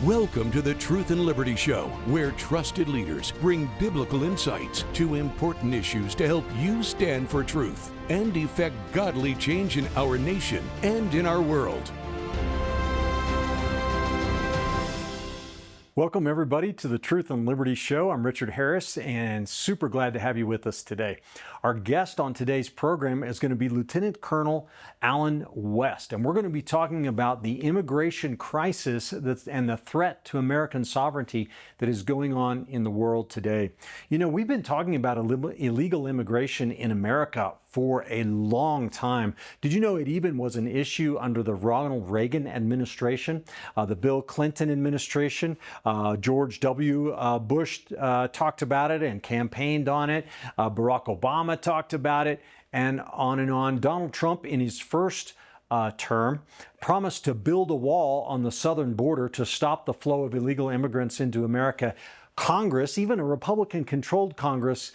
Welcome to the Truth and Liberty Show, where trusted leaders bring biblical insights to important issues to help you stand for truth and effect godly change in our nation and in our world. Welcome, everybody, to the Truth and Liberty Show. I'm Richard Harris, and super glad to have you with us today. Our guest on today's program is going to be Lieutenant Colonel Alan West, and we're going to be talking about the immigration crisis and the threat to American sovereignty that is going on in the world today. You know, we've been talking about illegal immigration in America for a long time. Did you know it even was an issue under the Ronald Reagan administration, the Bill Clinton administration? George W. Bush talked about it and campaigned on it. Barack Obama talked about it, and on and on. Donald Trump, in his first term, promised to build a wall on the southern border to stop the flow of illegal immigrants into America. Congress, even a Republican-controlled Congress,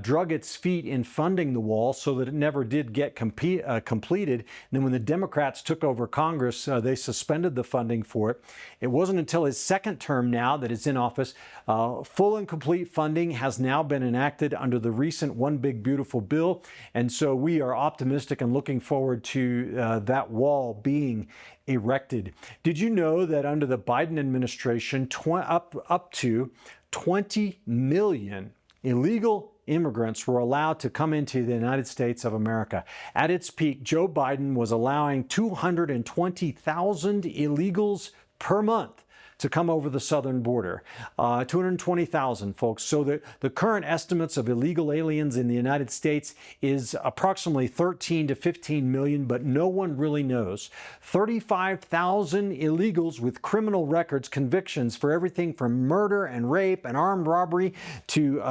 drug its feet in funding the wall so that it never did get completed. And then when the Democrats took over Congress, they suspended the funding for it. It wasn't until his second term now that it's in office. Full and complete funding has now been enacted under the recent One Big Beautiful Bill. And so we are optimistic and looking forward to that wall being erected. Did you know that under the Biden administration, up to 20 million illegal immigrants were allowed to come into the United States of America? At its peak, Joe Biden was allowing 220,000 illegals per month to come over the southern border. 220,000 folks. So the current estimates of illegal aliens in the United States is approximately 13 to 15 million, but no one really knows. 35,000 illegals with criminal records, convictions for everything from murder and rape and armed robbery to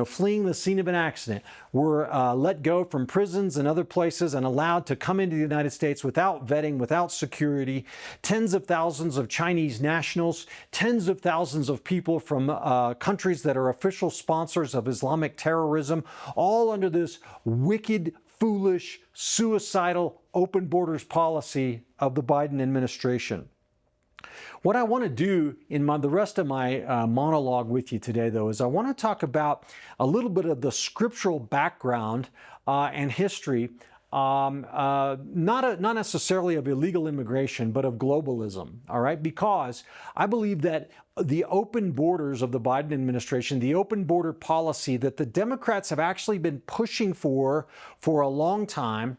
fleeing the scene of an accident, were let go from prisons and other places and allowed to come into the United States without vetting, without security. Tens of thousands of Chinese nationals, tens of thousands of people from countries that are official sponsors of Islamic terrorism, all under this wicked, foolish, suicidal open borders policy of the Biden administration. What I want to do in the rest of my monologue with you today, though, is I want to talk about a little bit of the scriptural background and history, not necessarily of illegal immigration, but of globalism, all right? Because I believe that the open borders of the Biden administration, the open border policy that the Democrats have actually been pushing for a long time,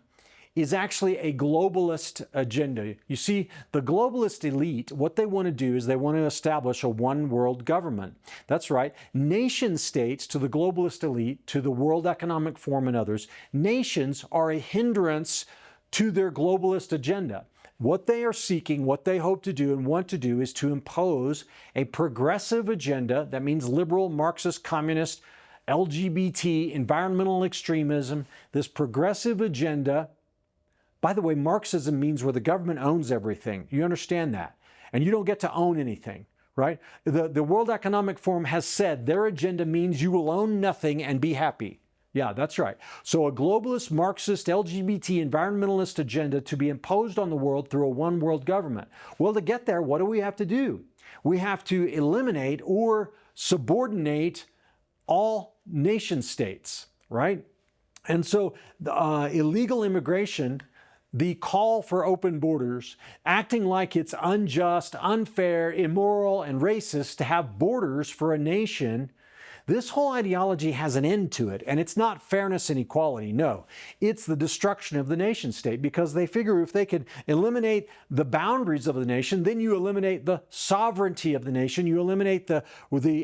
is actually a globalist agenda. You see, the globalist elite, what they want to do is they want to establish a one world government. That's right. Nation states, to the globalist elite, to the World Economic Forum and others, nations are a hindrance to their globalist agenda. What they are seeking, what they hope to do and want to do, is to impose a progressive agenda. That means liberal, Marxist, communist, LGBT, environmental extremism, this progressive agenda. By the way, Marxism means where the government owns everything. You understand that? And you don't get to own anything, right? The World Economic Forum has said their agenda means you will own nothing and be happy. Yeah, that's right. So a globalist, Marxist, LGBT, environmentalist agenda to be imposed on the world through a one world government. Well, to get there, what do we have to do? We have to eliminate or subordinate all nation states, right? And so illegal immigration, the call for open borders, acting like it's unjust, unfair, immoral, and racist to have borders for a nation, this whole ideology has an end to it. And it's not fairness and equality. No, it's the destruction of the nation state, because they figure if they could eliminate the boundaries of the nation, then you eliminate the sovereignty of the nation, you eliminate the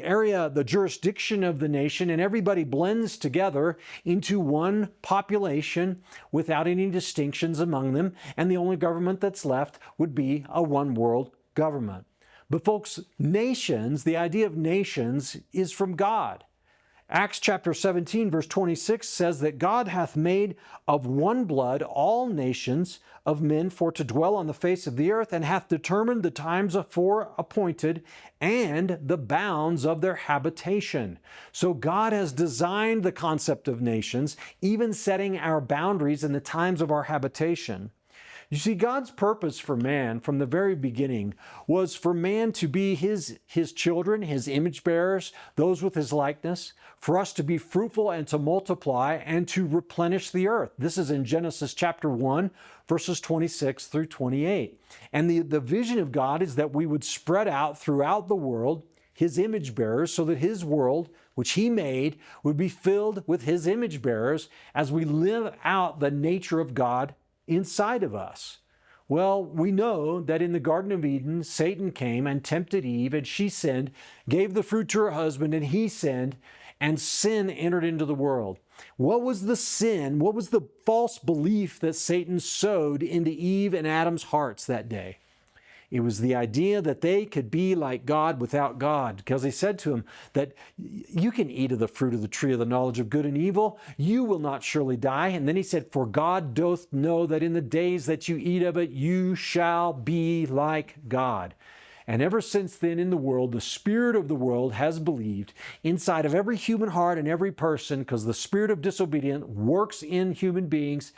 area, the jurisdiction of the nation, and everybody blends together into one population without any distinctions among them. And the only government that's left would be a one world government. But folks, nations, the idea of nations is from God. Acts chapter 17, verse 26 says that God hath made of one blood all nations of men for to dwell on the face of the earth, and hath determined the times afore appointed and the bounds of their habitation. So God has designed the concept of nations, even setting our boundaries and the times of our habitation, You see, God's purpose for man from the very beginning was for man to be his children, his image bearers, those with his likeness, for us to be fruitful and to multiply and to replenish the earth. This is in Genesis chapter 1, verses 26 through 28. And the vision of God is that we would spread out throughout the world, his image bearers, so that his world, which he made, would be filled with his image bearers as we live out the nature of God inside of us. Well, we know that in the Garden of Eden, Satan came and tempted Eve, and she sinned, gave the fruit to her husband, and he sinned, and sin entered into the world. What was the sin? What was the false belief that Satan sowed into Eve and Adam's hearts that day? It was the idea that they could be like God without God, because he said to him that you can eat of the fruit of the tree of the knowledge of good and evil. You will not surely die. And then he said, for God doth know that in the days that you eat of it, you shall be like God. And ever since then in the world, the spirit of the world has believed inside of every human heart and every person, because the spirit of disobedience works in human beings,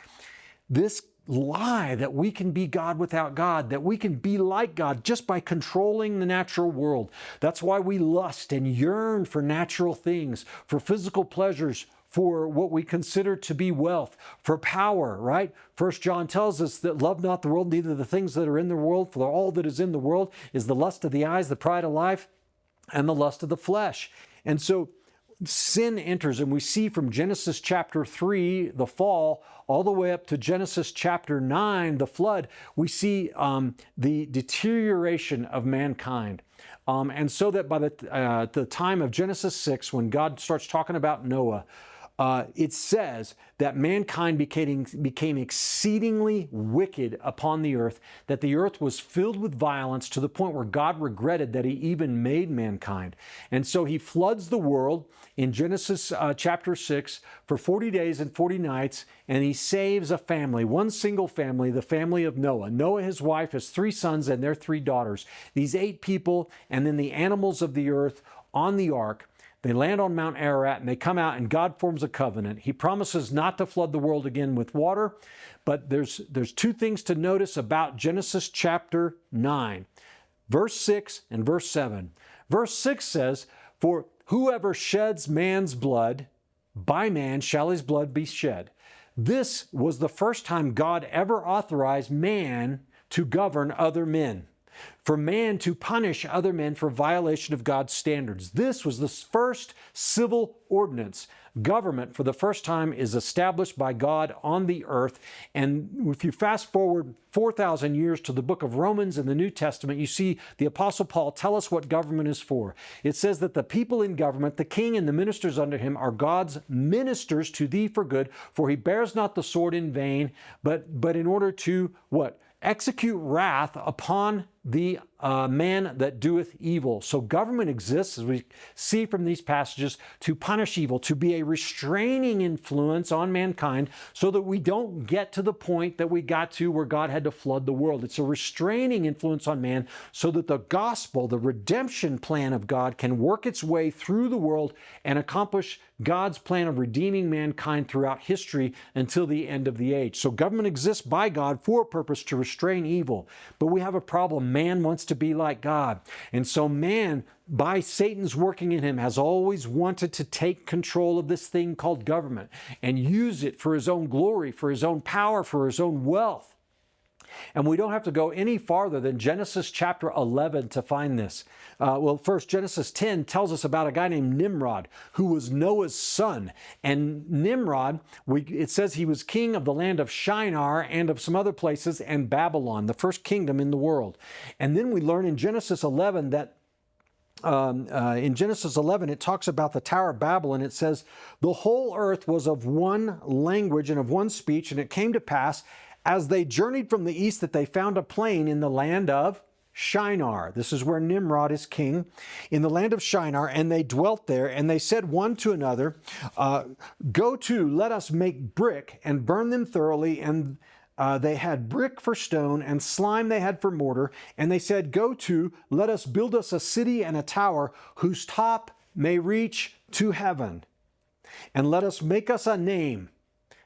this lie that we can be God without God, that we can be like God just by controlling the natural world. That's why we lust and yearn for natural things, for physical pleasures, for what we consider to be wealth, for power, right? 1 John tells us that love not the world, neither the things that are in the world, for all that is in the world is the lust of the eyes, the pride of life, and the lust of the flesh. And so sin enters, and we see from Genesis chapter 3, the fall, all the way up to Genesis chapter 9, the flood, we see the deterioration of mankind. And so that by the time of Genesis 6, when God starts talking about Noah, it says that mankind became exceedingly wicked upon the earth, that the earth was filled with violence to the point where God regretted that he even made mankind. And so he floods the world in Genesis chapter 6 for 40 days and 40 nights, and he saves a family, one single family, the family of Noah. Noah, his wife, has 3 sons and their 3 daughters. These 8 people, and then the animals of the earth on the ark. They land on Mount Ararat and they come out, and God forms a covenant. He promises not to flood the world again with water, but there's 2 things to notice about Genesis chapter 9, verse 6 and verse 7. Verse 6 says, for whoever sheds man's blood, by man shall his blood be shed. This was the first time God ever authorized man to govern other men, for man to punish other men for violation of God's standards. This was the first civil ordinance. Government, for the first time, is established by God on the earth. And if you fast forward 4,000 years to the book of Romans in the New Testament, you see the Apostle Paul tell us what government is for. It says that the people in government, the king and the ministers under him, are God's ministers to thee for good, for he bears not the sword in vain, but in order to, what? Execute wrath upon the man that doeth evil. So government exists, as we see from these passages, to punish evil, to be a restraining influence on mankind so that we don't get to the point that we got to where God had to flood the world. It's a restraining influence on man so that the gospel, the redemption plan of God, can work its way through the world and accomplish God's plan of redeeming mankind throughout history until the end of the age. So government exists by God for a purpose to restrain evil. But we have a problem. Man wants to be like God. And so man, by Satan's working in him, has always wanted to take control of this thing called government and use it for his own glory, for his own power, for his own wealth. And we don't have to go any farther than Genesis chapter 11 to find this. First, Genesis 10 tells us about a guy named Nimrod, who was Noah's son. And Nimrod, it says he was king of the land of Shinar and of some other places, and Babylon, the first kingdom in the world. And then we learn in Genesis 11 that in Genesis 11, it talks about the Tower of Babel, and it says, the whole earth was of one language and of one speech, and it came to pass, as they journeyed from the east, that they found a plain in the land of Shinar. This is where Nimrod is king, in the land of Shinar, and they dwelt there, and they said one to another, go to, let us make brick and burn them thoroughly. And they had brick for stone, and slime they had for mortar. And they said, go to, let us build us a city and a tower whose top may reach to heaven. And let us make us a name,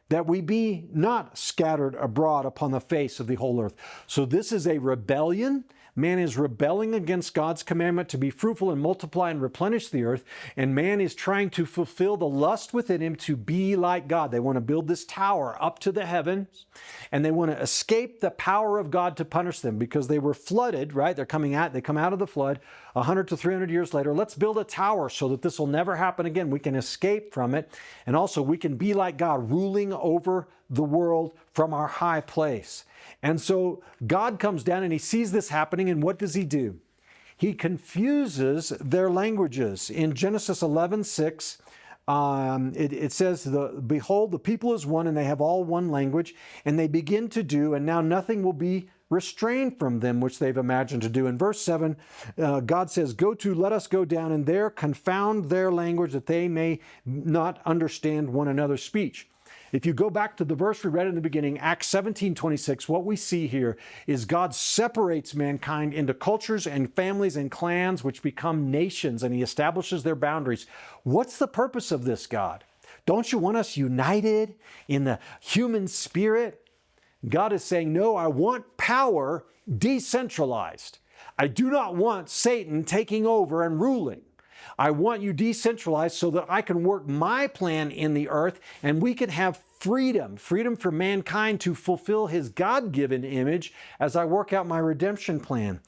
that we be not scattered abroad upon the face of the whole earth. So this is a rebellion. Man is rebelling against God's commandment to be fruitful and multiply and replenish the earth. And man is trying to fulfill the lust within him to be like God. They want to build this tower up to the heavens, and they want to escape the power of God to punish them because they were flooded, right? They come out of the flood 100 to 300 years later. Let's build a tower so that this will never happen again. We can escape from it. And also we can be like God, ruling over the world from our high place. And so God comes down and he sees this happening, and what does he do? He confuses their languages. In Genesis 11:6, it says, behold, the people is one, and they have all one language, and they begin to do, and now nothing will be restrained from them which they've imagined to do. In verse 7, God says, let us go down, and there confound their language, that they may not understand one another's speech. If you go back to the verse we read in the beginning, Acts 17:26, what we see here is God separates mankind into cultures and families and clans, which become nations, and he establishes their boundaries. What's the purpose of this, God? Don't you want us united in the human spirit? God is saying, no, I want power decentralized. I do not want Satan taking over and ruling. I want you decentralized so that I can work my plan in the earth, and we can have freedom for mankind to fulfill his God-given image as I work out my redemption plan.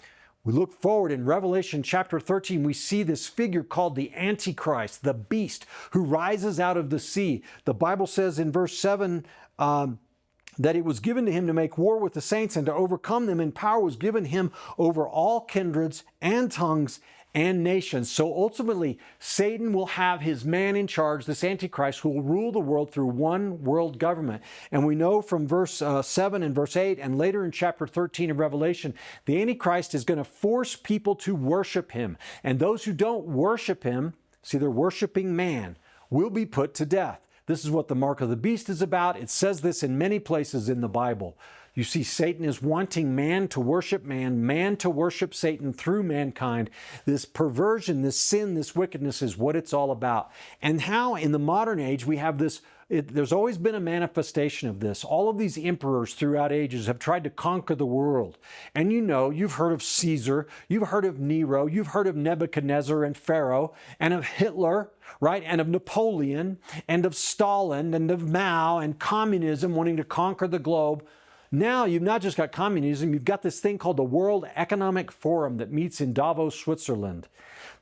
We look forward in Revelation chapter 13, we see this figure called the Antichrist, the beast who rises out of the sea. The Bible says in verse 7, that it was given to him to make war with the saints and to overcome them, and power was given him over all kindreds and tongues and nations. So ultimately, Satan will have his man in charge, this Antichrist, who will rule the world through one world government. And we know from verse 7 and verse 8 and later in chapter 13 of Revelation, the Antichrist is going to force people to worship him. And those who don't worship him, see, they're worshiping man, will be put to death. This is what the mark of the beast is about. It says this in many places in the Bible. You see, Satan is wanting man to worship man to worship Satan through mankind. This perversion, this sin, this wickedness is what it's all about. And how in the modern age we have this, there's always been a manifestation of this. All of these emperors throughout ages have tried to conquer the world. And you know, you've heard of Caesar, you've heard of Nero, you've heard of Nebuchadnezzar and Pharaoh, and of Hitler, right? And of Napoleon, and of Stalin, and of Mao, and communism wanting to conquer the globe. Now you've not just got communism, you've got this thing called the World Economic Forum that meets in Davos, Switzerland.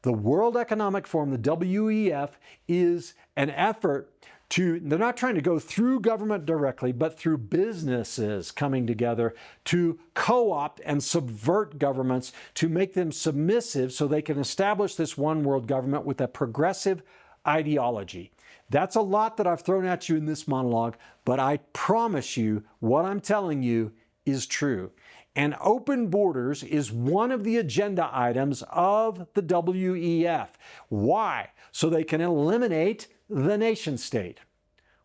The World Economic Forum, the WEF, is an effort they're not trying to go through government directly, but through businesses coming together to co-opt and subvert governments to make them submissive so they can establish this one world government with a progressive ideology. That's a lot that I've thrown at you in this monologue, but I promise you what I'm telling you is true. And open borders is one of the agenda items of the WEF. Why? So they can eliminate the nation state.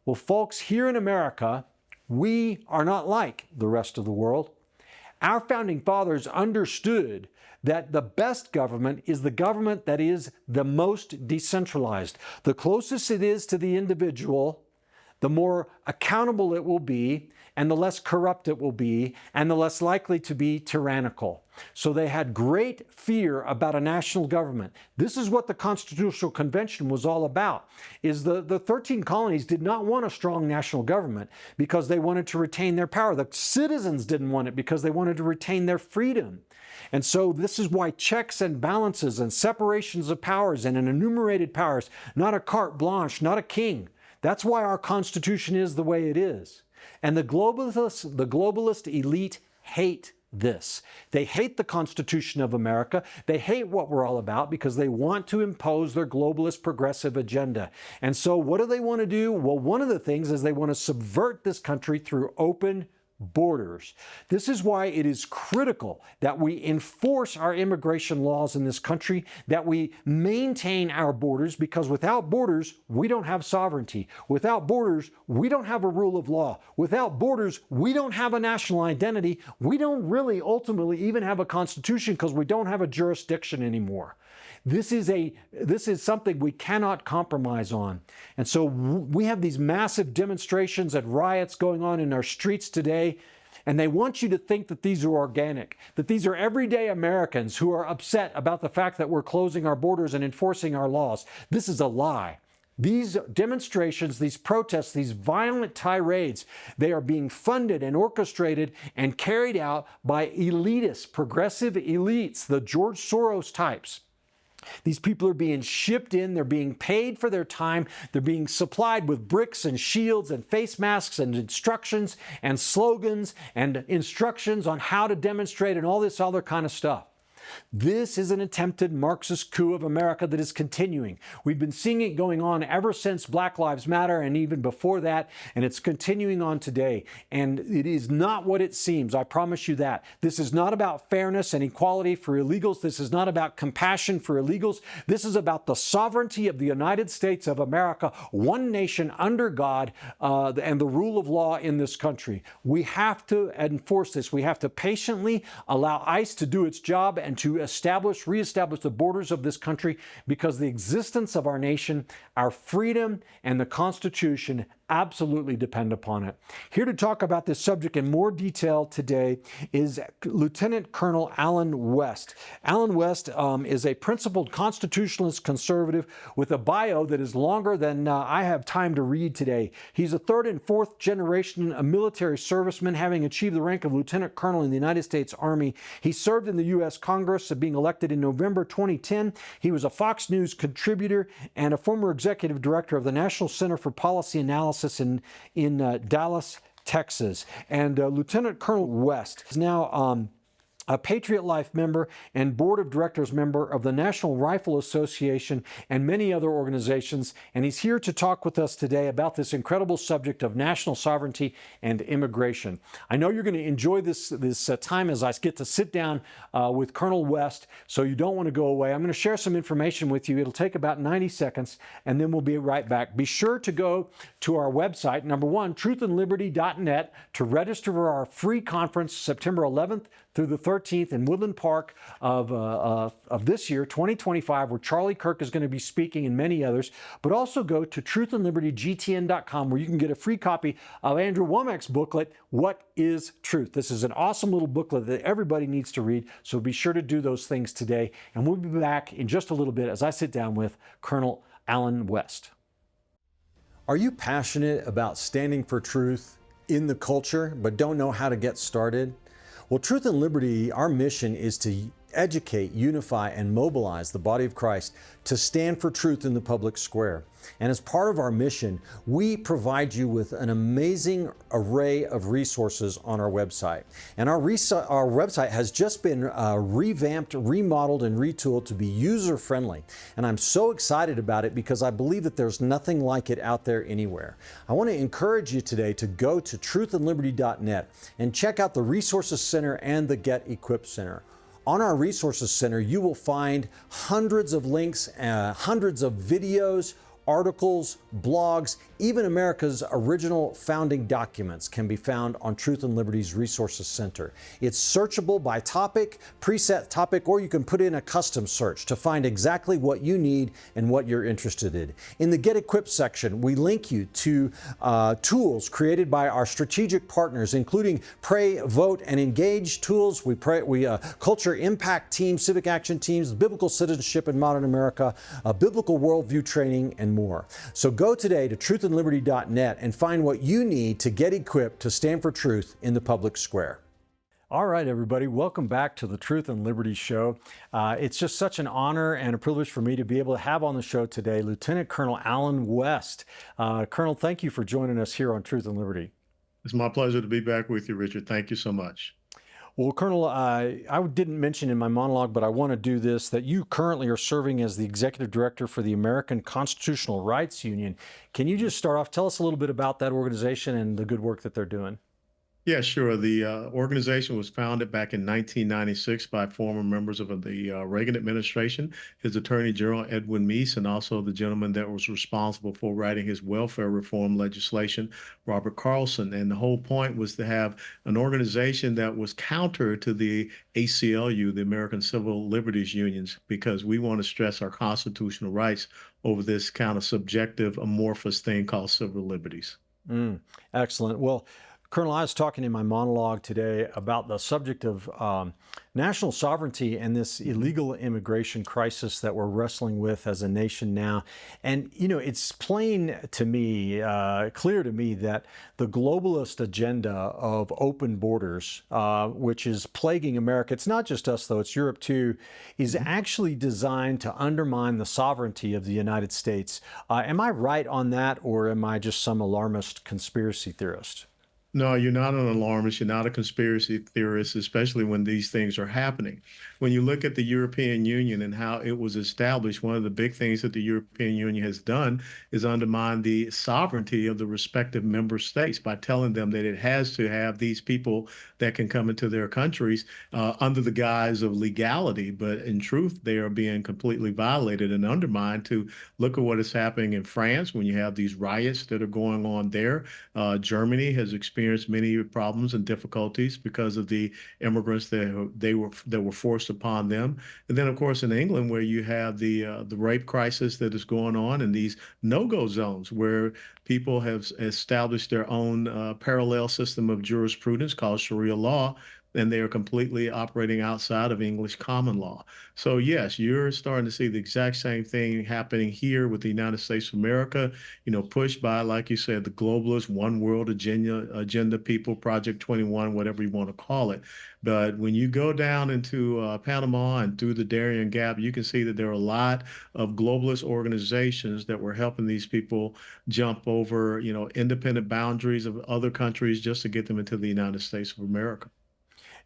Well, folks, here in America, we are not like the rest of the world. Our founding fathers understood that the best government is the government that is the most decentralized. The closest it is to the individual, the more accountable it will be, and the less corrupt it will be, and the less likely to be tyrannical. So they had great fear about a national government. This is what the Constitutional Convention was all about, is the 13 colonies did not want a strong national government because they wanted to retain their power. The citizens didn't want it because they wanted to retain their freedom. And so this is why checks and balances and separations of powers and an enumerated powers, not a carte blanche, not a king. That's why our Constitution is the way it is. And the globalist elite hate this. They hate the Constitution of America. They hate what we're all about because they want to impose their globalist progressive agenda. And so what do they want to do? Well, one of the things is they want to subvert this country through open borders. This is why it is critical that we enforce our immigration laws in this country, that we maintain our borders, because without borders, we don't have sovereignty. Without borders, we don't have a rule of law. Without borders, we don't have a national identity. We don't really ultimately even have a constitution because we don't have a jurisdiction anymore. This is something we cannot compromise on. And so we have these massive demonstrations and riots going on in our streets today, and they want you to think that these are organic, that these are everyday Americans who are upset about the fact that we're closing our borders and enforcing our laws. This is a lie. These demonstrations, these protests, these violent tirades, they are being funded and orchestrated and carried out by elitists, progressive elites, the George Soros types. These people are being shipped in, they're being paid for their time, they're being supplied with bricks and shields and face masks and instructions and slogans and instructions on how to demonstrate and all this other kind of stuff. This is an attempted Marxist coup of America that is continuing. We've been seeing it going on ever since Black Lives Matter and even before that, and it's continuing on today. And it is not what it seems, I promise you that. This is not about fairness and equality for illegals. This is not about compassion for illegals. This is about the sovereignty of the United States of America, one nation under God, and the rule of law in this country. We have to enforce this. We have to patiently allow ICE to do its job and to reestablish the borders of this country, because the existence of our nation, our freedom, and the Constitution absolutely depend upon it. Here to talk about this subject in more detail today is Lieutenant Colonel Allen West. Allen West is a principled constitutionalist conservative with a bio that is longer than I have time to read today. He's a third and fourth generation military serviceman, having achieved the rank of Lieutenant Colonel in the United States Army. He served in the U.S. Congress, being elected in November 2010. He was a Fox News contributor and a former executive director of the National Center for Policy Analysis in Dallas, Texas. And Lieutenant Colonel West is now a Patriot Life member and board of directors member of the National Rifle Association and many other organizations. And he's here to talk with us today about this incredible subject of national sovereignty and immigration. I know you're going to enjoy this time as I get to sit down with Colonel West, so you don't want to go away. I'm going to share some information with you. It'll take about 90 seconds, and then we'll be right back. Be sure to go to our website, number one, truthandliberty.net, to register for our free conference September 11th through the 13th in Woodland Park of this year, 2025, where Charlie Kirk is going to be speaking and many others. But also go to truthandlibertygtn.com, where you can get a free copy of Andrew Womack's booklet, What is Truth? This is an awesome little booklet that everybody needs to read, so be sure to do those things today. And we'll be back in just a little bit as I sit down with Colonel Allen West. Are you passionate about standing for truth in the culture, but don't know how to get started? Well, Truth and Liberty, our mission is to educate, unify, and mobilize the body of Christ to stand for truth in the public square. And as part of our mission, we provide you with an amazing array of resources on our website. And our website has just been revamped, remodeled, and retooled to be user-friendly. And I'm so excited about it because I believe that there's nothing like it out there anywhere. I want to encourage you today to go to truthandliberty.net and check out the Resources Center and the Get Equipped Center. On our Resources Center, you will find hundreds of links, hundreds of videos, articles, blogs, even America's original founding documents can be found on Truth and Liberty's Resources Center. It's searchable by topic, preset topic, or you can put in a custom search to find exactly what you need and what you're interested in. In the Get Equipped section, we link you to tools created by our strategic partners, including Pray, Vote, and Engage tools. We culture impact teams, civic action teams, biblical citizenship in modern America, biblical worldview training, and more. So go today to truthandliberty.net and find what you need to get equipped to stand for truth in the public square. All right, everybody, welcome back to the Truth and Liberty Show. It's just such an honor and a privilege for me to be able to have on the show today Lieutenant Colonel Allen West. Colonel, thank you for joining us here on Truth and Liberty. It's my pleasure to be back with you, Richard. Thank you so much. Well, Colonel, I didn't mention in my monologue, but I want to do this, that you currently are serving as the Executive Director for the American Constitutional Rights Union. Can you just start off, tell us a little bit about that organization and the good work that they're doing? Yeah, sure. The organization was founded back in 1996 by former members of the Reagan administration, his Attorney General Edwin Meese, and also the gentleman that was responsible for writing his welfare reform legislation, Robert Carlson. And the whole point was to have an organization that was counter to the ACLU, the American Civil Liberties Unions, because we want to stress our constitutional rights over this kind of subjective, amorphous thing called civil liberties. Mm, excellent. Well, Colonel, I was talking in my monologue today about the subject of national sovereignty and this illegal immigration crisis that we're wrestling with as a nation now. And, you know, it's plain to me, clear to me that the globalist agenda of open borders, which is plaguing America, it's not just us, though, it's Europe too, is actually designed to undermine the sovereignty of the United States. Am I right on that, or am I just some alarmist conspiracy theorist? No, you're not an alarmist. You're not a conspiracy theorist, especially when these things are happening. When you look at the European Union and how it was established, one of the big things that the European Union has done is undermine the sovereignty of the respective member states by telling them that it has to have these people that can come into their countries under the guise of legality. But in truth, they are being completely violated and undermined. To look at what is happening in France when you have these riots that are going on there. Germany has experienced many problems and difficulties because of the immigrants that were forced upon them. And then, of course, in England, where you have the rape crisis that is going on, and these no-go zones where people have established their own parallel system of jurisprudence called Sharia law, and they are completely operating outside of English common law. So yes, you're starting to see the exact same thing happening here with the United States of America, you know, pushed by, like you said, the globalist one world agenda people, Project 21, whatever you want to call it. But when you go down into Panama and through the Darien Gap, you can see that there are a lot of globalist organizations that were helping these people jump over, you know, independent boundaries of other countries just to get them into the United States of America.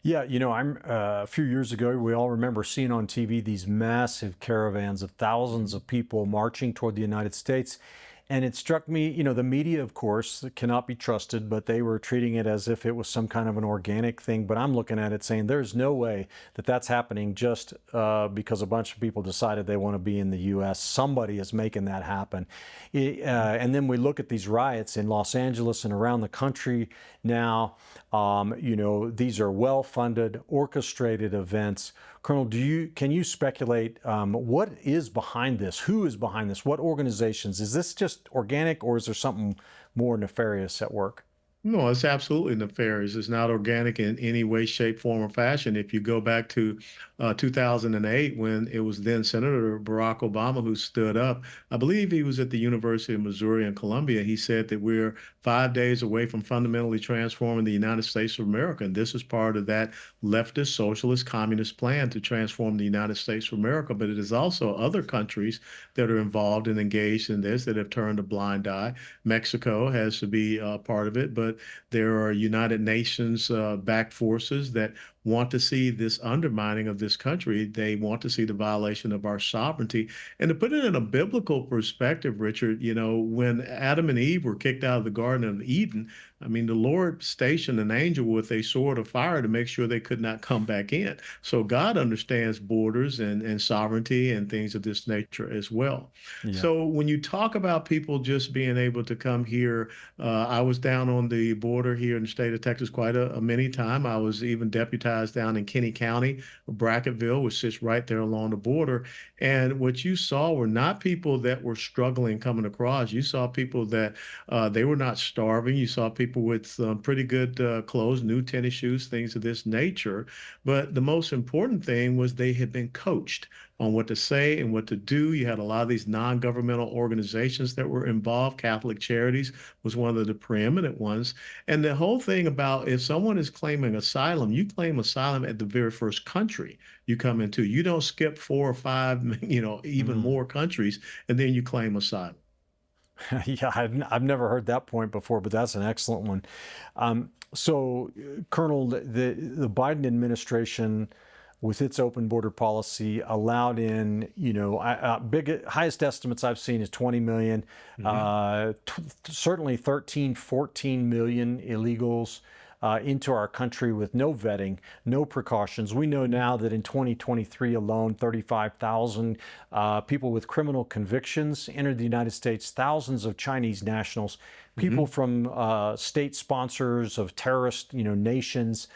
Yeah, you know, I'm a few years ago, we all remember seeing on TV these massive caravans of thousands of people marching toward the United States. And it struck me, you know, the media, of course, cannot be trusted, but they were treating it as if it was some kind of an organic thing. But I'm looking at it saying there's no way that that's happening just because a bunch of people decided they want to be in the U.S. Somebody is making that happen. And then we look at these riots in Los Angeles and around the country now. You know, these are well-funded, orchestrated events. Colonel, can you speculate what is behind this? Who is behind this? What organizations? Is this just organic, or is there something more nefarious at work? No, it's absolutely nefarious. It's not organic in any way, shape, form, or fashion. If you go back to 2008, when it was then Senator Barack Obama who stood up, I believe he was at the University of Missouri and Columbia. He said that we're 5 days away from fundamentally transforming the United States of America. And this is part of that leftist, socialist, communist plan to transform the United States of America. But it is also other countries that are involved and engaged in this that have turned a blind eye. Mexico has to be part of it. But there are United Nations backed forces that want to see this undermining of this country. They want to see the violation of our sovereignty. And to put it in a biblical perspective, Richard, you know, when Adam and Eve were kicked out of the Garden of Eden, I mean, the Lord stationed an angel with a sword of fire to make sure they could not come back in. So God understands borders and sovereignty and things of this nature as well. Yeah. So when you talk about people just being able to come here, I was down on the border here in the state of Texas quite a many time. I was even deputized down in Kinney County, Brackettville, which sits right there along the border. And what you saw were not people that were struggling coming across. You saw people that they were not starving. You saw people with some pretty good clothes, new tennis shoes, things of this nature. But the most important thing was they had been coached on what to say and what to do. You had a lot of these non-governmental organizations that were involved. Catholic Charities was one of the preeminent ones. And the whole thing about if someone is claiming asylum, you claim asylum at the very first country you come into. You don't skip 4 or 5, you know, even Mm. more countries, and then you claim asylum. Yeah, I've never heard that point before, but that's an excellent one. So, Colonel, the Biden administration, with its open border policy, allowed in, you know, highest estimates I've seen is 20 million, Mhm. certainly 13, 14 million illegals into our country with no vetting, no precautions. We know now that in 2023 alone, 35,000 people with criminal convictions entered the United States, thousands of Chinese nationals, people from state sponsors of terrorist, nations.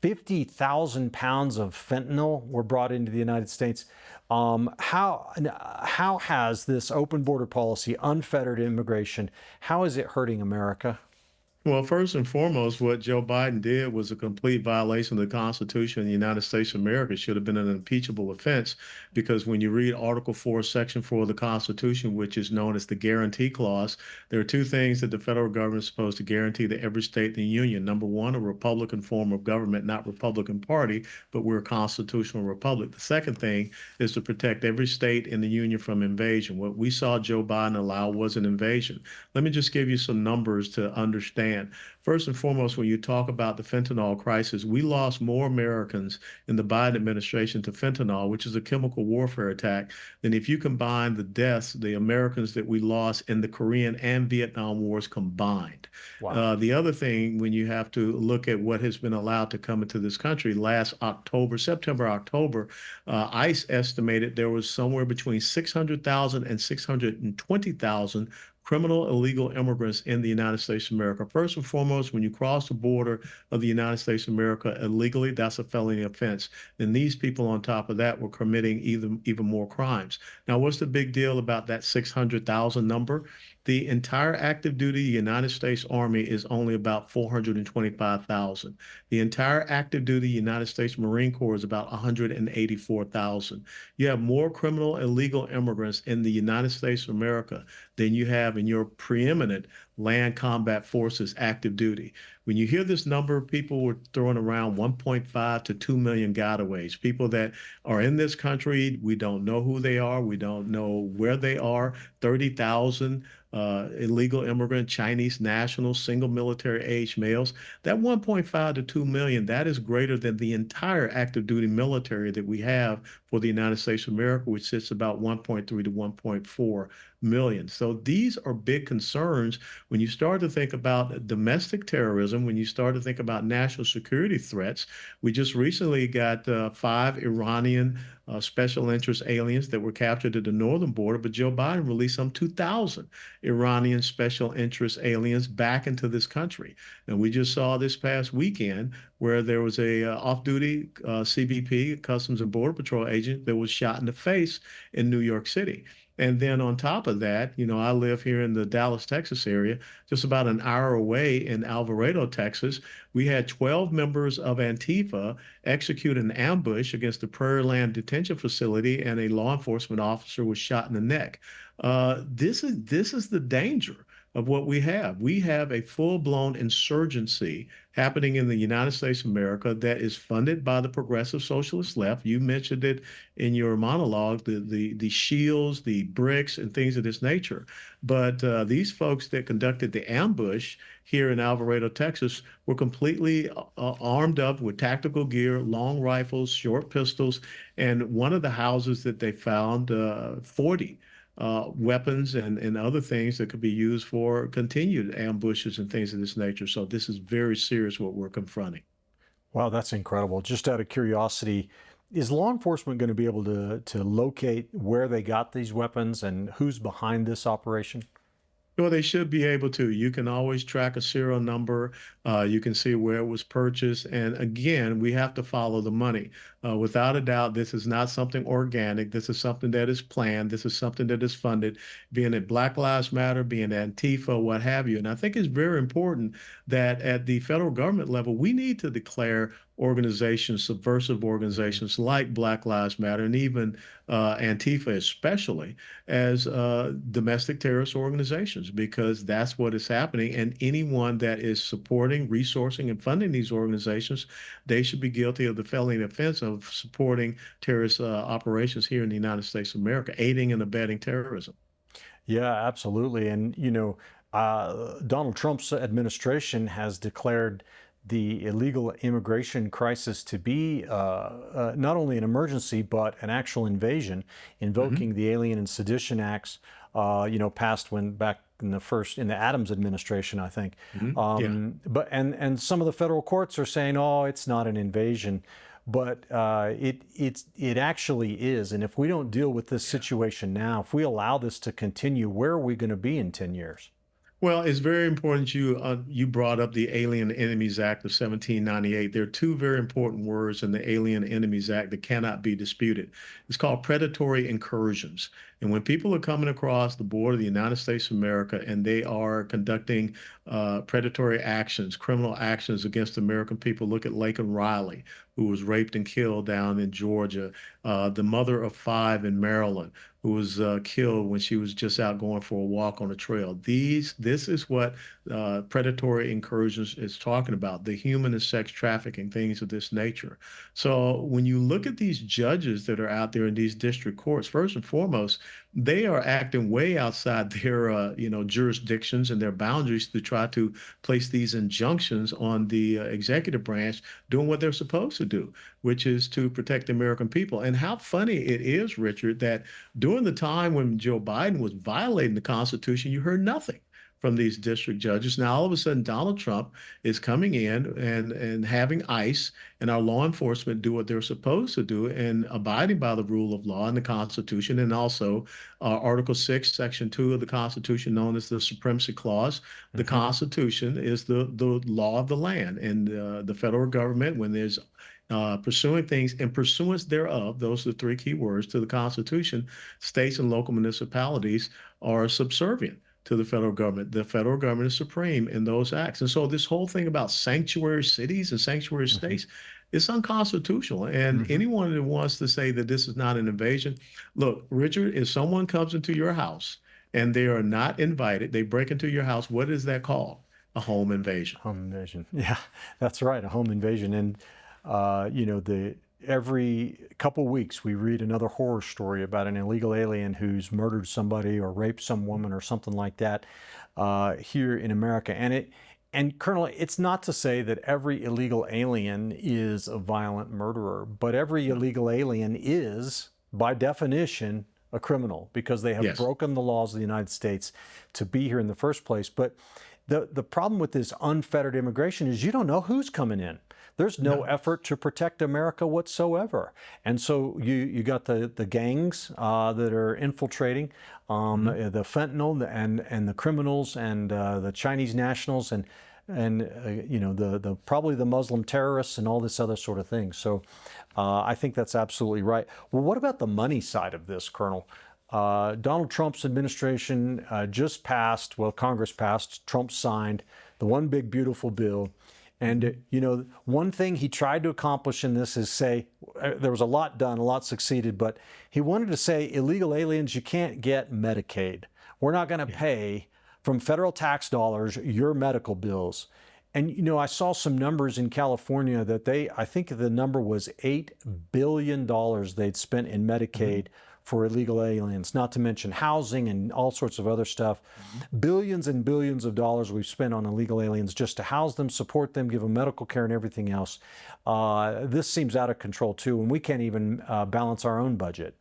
50,000 pounds of fentanyl were brought into the United States. How has this open border policy, unfettered immigration, how is it hurting America? Well, first and foremost, what Joe Biden did was a complete violation of the Constitution of the United States of America. It should have been an impeachable offense because when you read Article 4, Section 4 of the Constitution, which is known as the Guarantee Clause, there are two things that the federal government is supposed to guarantee to every state in the union. Number one, a Republican form of government, not Republican Party, but we're a constitutional republic. The second thing is to protect every state in the union from invasion. What we saw Joe Biden allow was an invasion. Let me just give you some numbers to understand. First and foremost, when you talk about the fentanyl crisis, we lost more Americans in the Biden administration to fentanyl, which is a chemical warfare attack, than if you combine the deaths, the Americans that we lost in the Korean and Vietnam wars combined. Wow. The other thing, when you have to look at what has been allowed to come into this country last September, October, ICE estimated there was somewhere between 600,000 and 620,000 criminal illegal immigrants in the United States of America. First and foremost, when you cross the border of the United States of America illegally, that's a felony offense. And these people on top of that were committing even more crimes. Now, what's the big deal about that 600,000 number? The entire active duty United States Army is only about 425,000. The entire active duty United States Marine Corps is about 184,000. You have more criminal illegal immigrants in the United States of America than you have in your preeminent land combat forces active duty. When you hear this number, people were throwing around 1.5 to 2 million gotaways, people that are in this country. We don't know who they are. We don't know where they are. 30,000 illegal immigrant Chinese nationals, single military age males. That 1.5 to 2 million, that is greater than the entire active duty military that we have for the United States of America, which sits about 1.3 to 1.4 million. So these are big concerns when you start to think about domestic terrorism, when you start to think about national security threats. We just recently got 5 Iranian special interest aliens that were captured at the northern border, but Joe Biden released some 2,000 Iranian special interest aliens back into this country. And we just saw this past weekend where there was a off-duty CBP, Customs and Border Patrol agent, that was shot in the face in New York City. And then on top of that, I live here in the Dallas, Texas area, just about an hour away in Alvarado, Texas. We had 12 members of Antifa execute an ambush against the Prairie Land Detention Facility, and a law enforcement officer was shot in the neck. This is the danger of what we have. We have a full-blown insurgency happening in the United States of America that is funded by the progressive socialist left. You mentioned it in your monologue, the shields, the bricks, and things of this nature. But these folks that conducted the ambush here in Alvarado, Texas, were completely armed up with tactical gear, long rifles, short pistols, and one of the houses that they found 40 weapons and other things that could be used for continued ambushes and things of this nature. So this is very serious what we're confronting. Wow, that's incredible. Just out of curiosity, is law enforcement going to be able to locate where they got these weapons and who's behind this operation? Well, they should be able to. You can always track a serial number. You can see where it was purchased. And again, we have to follow the money. Without a doubt, this is not something organic. This is something that is planned. This is something that is funded, being it Black Lives Matter, being Antifa, what have you. And I think it's very important that at the federal government level, we need to declare organizations, subversive organizations like Black Lives Matter, and even Antifa especially, as domestic terrorist organizations, because that's what is happening. And anyone that is supporting, resourcing, and funding these organizations, they should be guilty of the felony offense of supporting terrorist operations here in the United States of America, aiding and abetting terrorism. Yeah, absolutely. And, Donald Trump's administration has declared the illegal immigration crisis to be not only an emergency, but an actual invasion, invoking the Alien and Sedition Acts, passed back in the Adams administration, I think. Yeah. But and some of the federal courts are saying, oh, it's not an invasion, but it actually is. And if we don't deal with this situation now, if we allow this to continue, where are we going to be in 10 years? Well, it's very important you brought up the Alien Enemies Act of 1798. There are two very important words in the Alien Enemies Act that cannot be disputed. It's called predatory incursions. And when people are coming across the border of the United States of America and they are conducting predatory actions, criminal actions against American people, look at Laken Riley, who was raped and killed down in Georgia, the mother of 5 in Maryland, who was killed when she was just out going for a walk on a trail. This is what predatory incursions is talking about, the human and sex trafficking, things of this nature. So when you look at these judges that are out there in these district courts, first and foremost, they are acting way outside their jurisdictions and their boundaries to try to place these injunctions on the executive branch doing what they're supposed to do, which is to protect the American people. And how funny it is, Richard, that during the time when Joe Biden was violating the Constitution, you heard nothing from these district judges. Now, all of a sudden, Donald Trump is coming in and having ICE and our law enforcement do what they're supposed to do and abiding by the rule of law and the Constitution, and also Article 6, Section 2 of the Constitution, known as the Supremacy Clause. The Constitution is the law of the land, and the federal government, when there's pursuing things in pursuance thereof, those are the 3 key words to the Constitution, states and local municipalities are subservient to the federal government. The federal government is supreme in those acts. And so this whole thing about sanctuary cities and sanctuary states, it's unconstitutional. And anyone that wants to say that this is not an invasion, look, Richard, if someone comes into your house and they are not invited, they break into your house, what is that called? A home invasion. Home invasion. Yeah, that's right, a home invasion. And every couple weeks we read another horror story about an illegal alien who's murdered somebody or raped some woman or something like that here in America. And Colonel, it's not to say that every illegal alien is a violent murderer, but every illegal alien is, by definition, a criminal because they have broken the laws of the United States to be here in the first place. But the problem with this unfettered immigration is you don't know who's coming in. There's no effort to protect America whatsoever. And so you got the gangs that are infiltrating, the fentanyl and the criminals and the Chinese nationals and the probably the Muslim terrorists and all this other sort of thing. So I think that's absolutely right. Well, what about the money side of this, Colonel? Donald Trump's administration just passed, well, Congress passed, Trump signed the one big beautiful bill. And, one thing he tried to accomplish in this is say, there was a lot done, a lot succeeded, but he wanted to say, illegal aliens, you can't get Medicaid. We're not going to pay from federal tax dollars your medical bills. And, I saw some numbers in California that I think the number was $8 billion they'd spent in Medicaid for illegal aliens, not to mention housing and all sorts of other stuff. Billions and billions of dollars we've spent on illegal aliens just to house them, support them, give them medical care and everything else. This seems out of control too, and we can't even balance our own budget.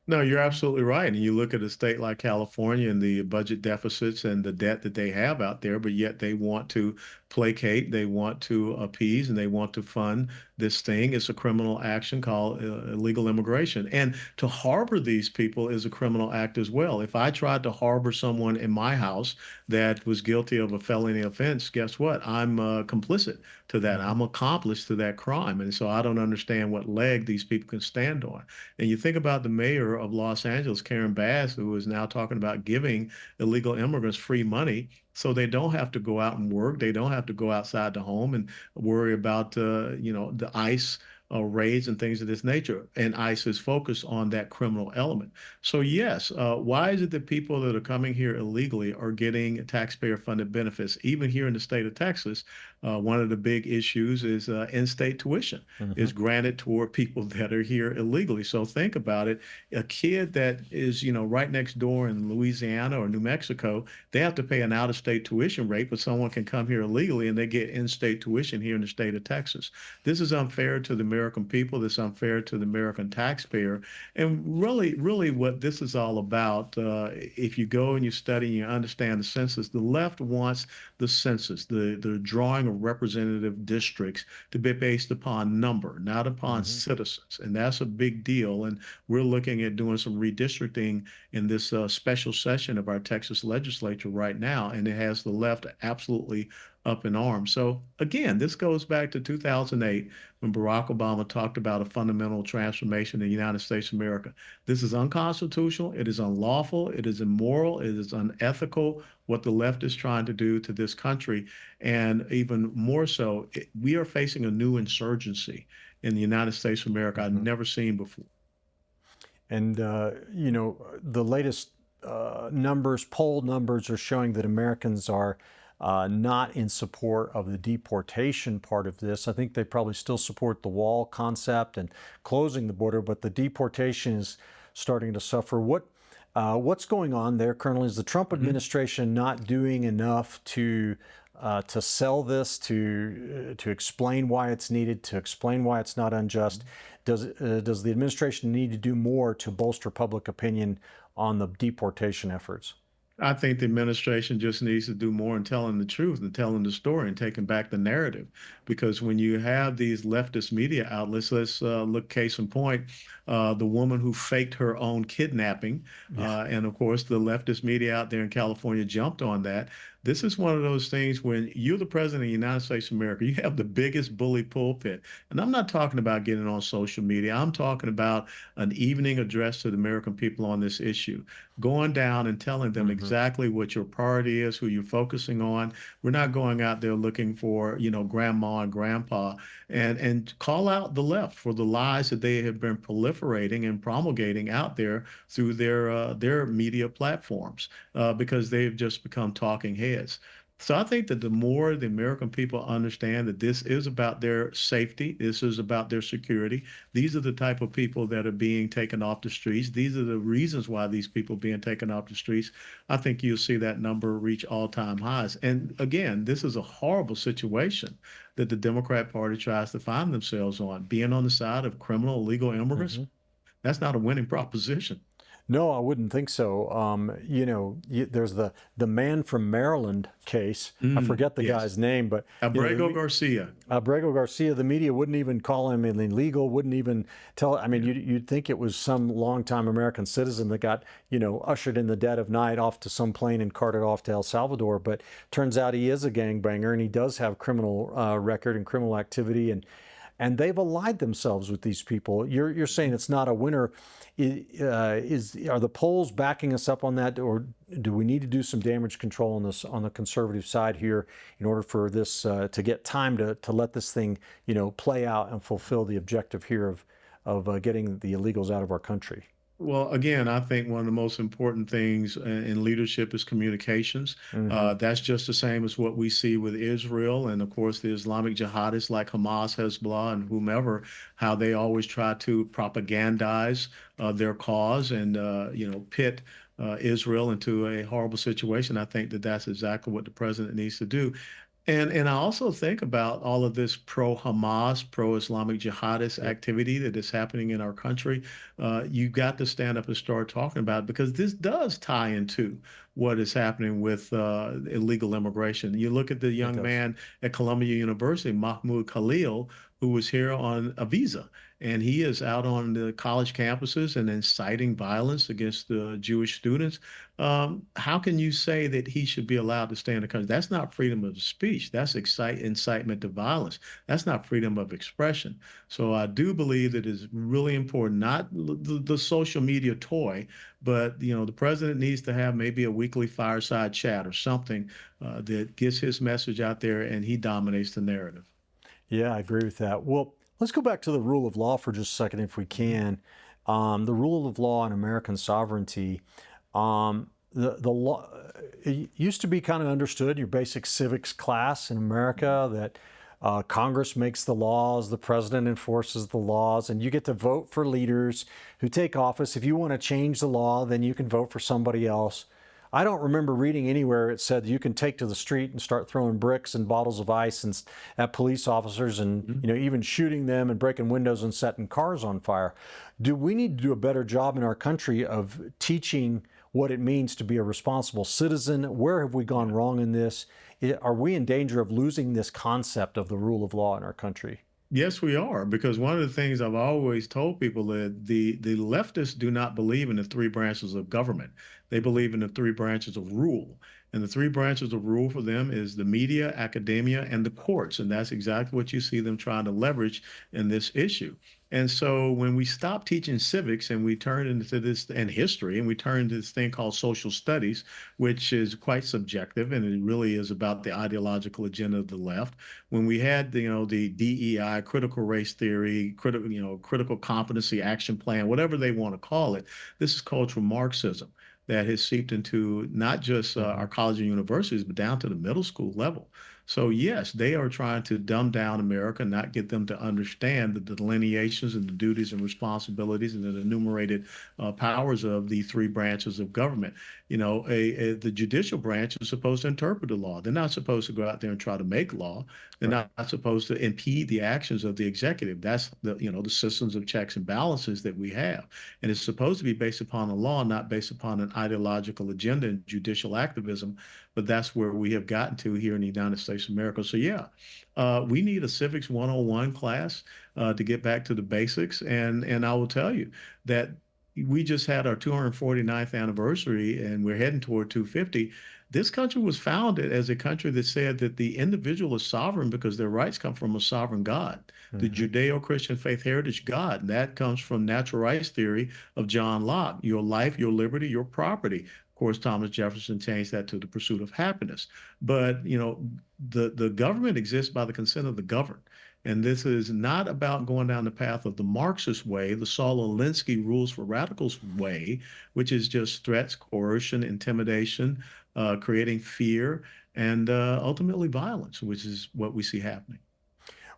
No, you're absolutely right. And you look at a state like California and the budget deficits and the debt that they have out there, but yet they want to placate, they want to appease, and they want to fund this thing. It's a criminal action called illegal immigration. And to harbor these people is a criminal act as well. If I tried to harbor someone in my house that was guilty of a felony offense, guess what? I'm complicit to that. I'm accomplice to that crime. And so I don't understand what leg these people can stand on. And you think about the mayor of Los Angeles, Karen Bass, who is now talking about giving illegal immigrants free money so they don't have to go out and work. They don't have to go outside the home and worry about, the ICE raids and things of this nature. And ICE is focused on that criminal element. So yes, why is it that people that are coming here illegally are getting taxpayer-funded benefits? Even here in the state of Texas, one of the big issues is in-state tuition is granted toward people that are here illegally. So think about it. A kid that is, right next door in Louisiana or New Mexico, they have to pay an out-of-state tuition rate, but someone can come here illegally and they get in-state tuition here in the state of Texas. This is unfair to the American American people, that's unfair to the American taxpayer. And really what this is all about, if you go and you study and you understand the census, the left wants the census, the drawing of representative districts, to be based upon number, not upon citizens. And that's a big deal. And we're looking at doing some redistricting in this special session of our Texas legislature right now. And it has the left absolutely up in arms. So again, this goes back to 2008 when Barack Obama talked about a fundamental transformation in the United States of America. This is unconstitutional. It is unlawful. It is immoral. It is unethical what the left is trying to do to this country. And even more so, we are facing a new insurgency in the United States of America I've never seen before. And, the latest poll numbers are showing that Americans are not in support of the deportation part of this. I think they probably still support the wall concept and closing the border, but the deportation is starting to suffer. What's going on there, Colonel? Is the Trump administration not doing enough to sell this, to explain why it's needed, to explain why it's not unjust? Does the administration need to do more to bolster public opinion on the deportation efforts? I think the administration just needs to do more in telling the truth and telling the story and taking back the narrative. Because when you have these leftist media outlets, let's look case in point, the woman who faked her own kidnapping. And of course, the leftist media out there in California jumped on that. This is one of those things when you're the president of the United States of America, you have the biggest bully pulpit. And I'm not talking about getting on social media. I'm talking about an evening address to the American people on this issue, going down and telling them exactly what your priority is, who you're focusing on. We're not going out there looking for, grandma and grandpa, and call out the left for the lies that they have been proliferating and promulgating out there through their media platforms, because they've just become talking heads. So I think that the more the American people understand that this is about their safety, this is about their security, these are the type of people that are being taken off the streets, these are the reasons why these people are being taken off the streets, I think you'll see that number reach all-time highs. And again, this is a horrible situation that the Democrat Party tries to find themselves on. Being on the side of criminal, illegal immigrants, that's not a winning proposition. No, I wouldn't think so. There's the man from Maryland case. I forget the guy's name, but Abrego Garcia. Abrego Garcia. The media wouldn't even call him illegal. Wouldn't even tell. I mean, you'd think it was some longtime American citizen that got ushered in the dead of night off to some plane and carted off to El Salvador. But turns out he is a gangbanger and he does have criminal record and criminal activity and they've allied themselves with these people. You're saying it's not a winner. Are the polls backing us up on that, or do we need to do some damage control on the conservative side here in order for this to get time to let this thing play out and fulfill the objective here of getting the illegals out of our country? Well, again, I think one of the most important things in leadership is communications. That's just the same as what we see with Israel and, of course, the Islamic jihadists like Hamas, Hezbollah, and whomever, how they always try to propagandize their cause and, pit Israel into a horrible situation. I think that that's exactly what the president needs to do. And I also think about all of this pro-Hamas, pro-Islamic jihadist activity that is happening in our country. You've got to stand up and start talking about it, because this does tie into what is happening with illegal immigration. You look at the young man at Columbia University, Mahmoud Khalil, who was here on a visa. And he is out on the college campuses and inciting violence against the Jewish students. How can you say that he should be allowed to stay in the country? That's not freedom of speech. That's incitement to violence. That's not freedom of expression. So I do believe that it's really important, not the social media toy, but the president needs to have maybe a weekly fireside chat or something that gets his message out there and he dominates the narrative. Yeah, I agree with that. Well, let's go back to the rule of law for just a second, if we can. The rule of law and American sovereignty. The law, it used to be kind of understood, your basic civics class in America, that Congress makes the laws, the president enforces the laws, and you get to vote for leaders who take office. If you want to change the law, then you can vote for somebody else. I don't remember reading anywhere it said you can take to the street and start throwing bricks and bottles of ice at police officers and Mhm. even shooting them and breaking windows and setting cars on fire. Do we need to do a better job in our country of teaching what it means to be a responsible citizen? Where have we gone Yeah. wrong in this? Are we in danger of losing this concept of the rule of law in our country? Yes, we are, because one of the things I've always told people that the leftists do not believe in the three branches of government. They believe in the three branches of rule. And the three branches of rule for them is the media, academia, and the courts. And that's exactly what you see them trying to leverage in this issue. And so when we stop teaching civics and we turn into this and history and we turn to this thing called social studies, which is quite subjective and it really is about the ideological agenda of the left. When we had the DEI, critical race theory, critical competency action plan, whatever they want to call it, this is cultural Marxism that has seeped into not just our college and universities, but down to the middle school level. So yes, they are trying to dumb down America, not get them to understand the delineations and the duties and responsibilities and the enumerated powers of the three branches of government. The judicial branch is supposed to interpret the law. They're not supposed to go out there and try to make law. They're Right. not supposed to impede the actions of the executive. That's the systems of checks and balances that we have. And it's supposed to be based upon the law, not based upon an ideological agenda and judicial activism. But that's where we have gotten to here in the United States of America. So yeah, we need a civics 101 class to get back to the basics. And I will tell you that we just had our 249th anniversary and we're heading toward 250. This country was founded as a country that said that the individual is sovereign because their rights come from a sovereign God, the Hmm. Judeo-Christian faith heritage God. And that comes from natural rights theory of John Locke, your life, your liberty, your property. Of course, Thomas Jefferson changed that to the pursuit of happiness. But, the government exists by the consent of the governed. And this is not about going down the path of the Marxist way, the Saul Alinsky rules for radicals way, which is just threats, coercion, intimidation, creating fear, and ultimately violence, which is what we see happening.